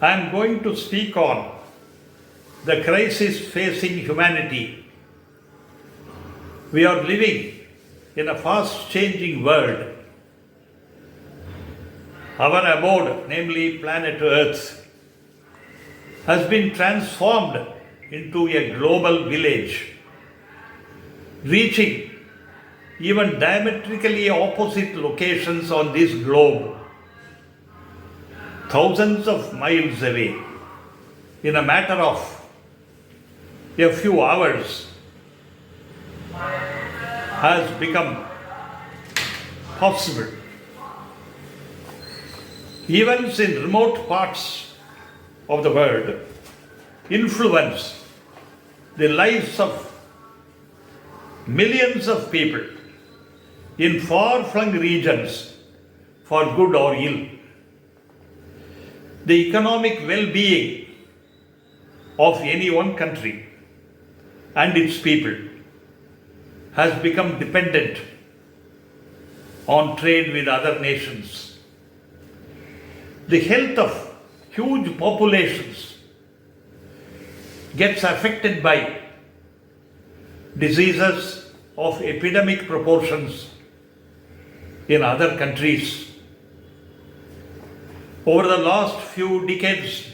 I am going to speak on the crisis facing humanity. We are living in a fast changing world. Our abode, namely planet Earth, has been transformed into a global village, reaching even diametrically opposite locations on this globe, thousands of miles away. In a matter of a few hours, has become possible. Events in remote parts of the world influence the lives of millions of people in far-flung regions for good or ill. The economic well-being of any one country and its people has become dependent on trade with other nations. The health of huge populations gets affected by diseases of epidemic proportions in other countries. Over the last few decades,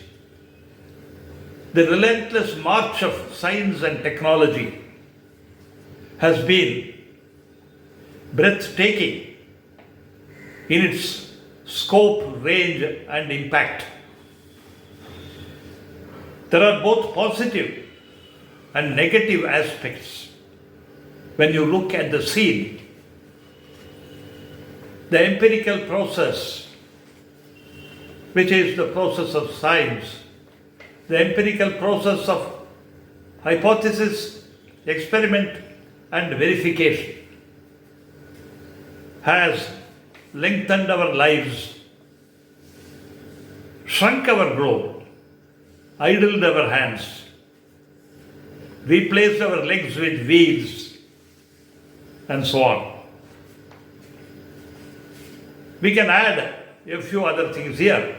the relentless march of science and technology has been breathtaking in its scope, range, and impact. There are both positive and negative aspects when you look at the scene. The empirical process, which is the process of science, the empirical process of hypothesis, experiment, and verification, has lengthened our lives, shrunk our globe, idled our hands, replaced our legs with wheels, and so on. We can add a few other things here.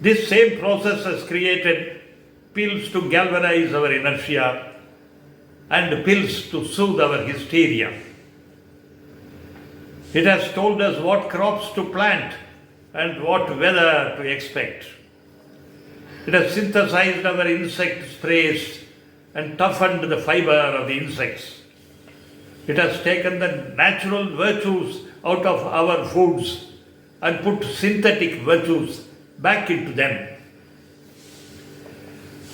This same process has created pills to galvanize our inertia and pills to soothe our hysteria. It has told us what crops to plant and what weather to expect. It has synthesized our insect sprays and toughened the fiber of the insects. It has taken the natural virtues out of our foods and put synthetic virtues back into them.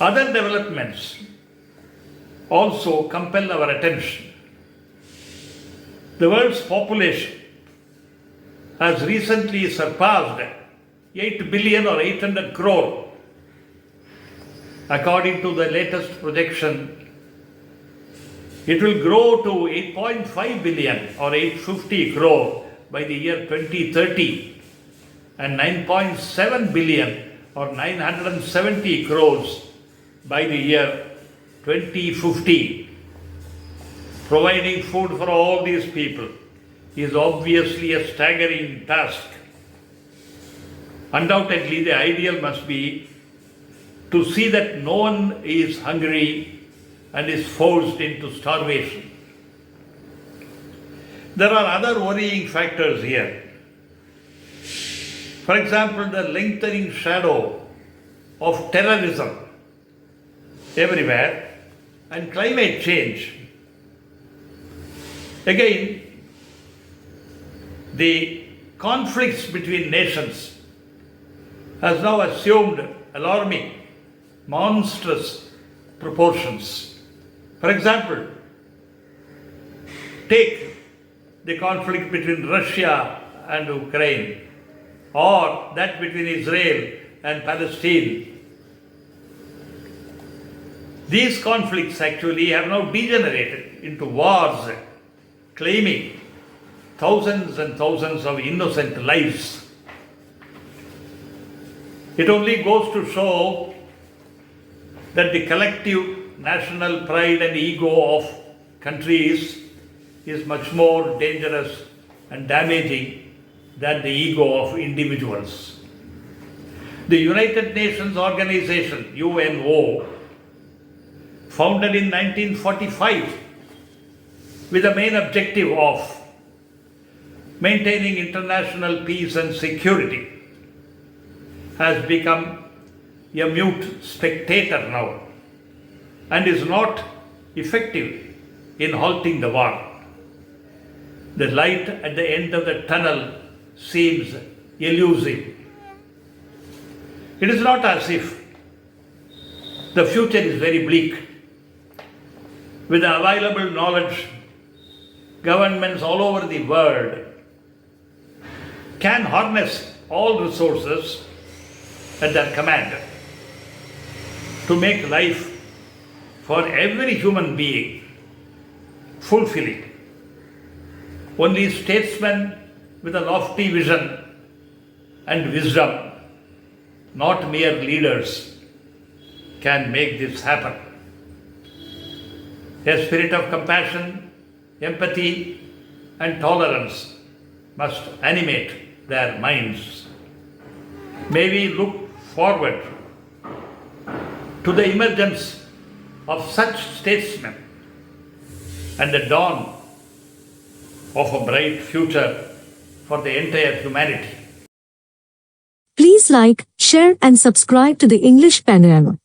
Other developments also compel our attention. The world's population has recently surpassed 8 billion or 800 crore. According to the latest projection, it will grow to 8.5 billion or 850 crore by the year 2030 and 9.7 billion or 970 crores by the year 2050. Providing food for all these people is obviously a staggering task. Undoubtedly, the ideal must be to see that no one is hungry and is forced into starvation. There are other worrying factors here. For example, the lengthening shadow of terrorism everywhere and climate change. Again, the conflicts between nations has now assumed alarming, monstrous proportions. For example, take the conflict between Russia and Ukraine, or that between Israel and Palestine. These conflicts actually have now degenerated into wars, claiming thousands and thousands of innocent lives. It only goes to show that the collective national pride and ego of countries is much more dangerous and damaging than the ego of individuals. The United Nations Organization, UNO, founded in 1945 with the main objective of maintaining international peace and security, has become a mute spectator now and is not effective in halting the war. The light at the end of the tunnel seems elusive. It is not as if the future is very bleak. With the available knowledge, governments all over the world can harness all resources at their command to make life for every human being fulfilling. Only statesmen with a lofty vision and wisdom, not mere leaders, can make this happen. A spirit of compassion, empathy, and tolerance must animate their minds. May we look forward to the emergence of such statesmen and the dawn of a bright future for the entire humanity. Please like, share and subscribe to the English Panorama.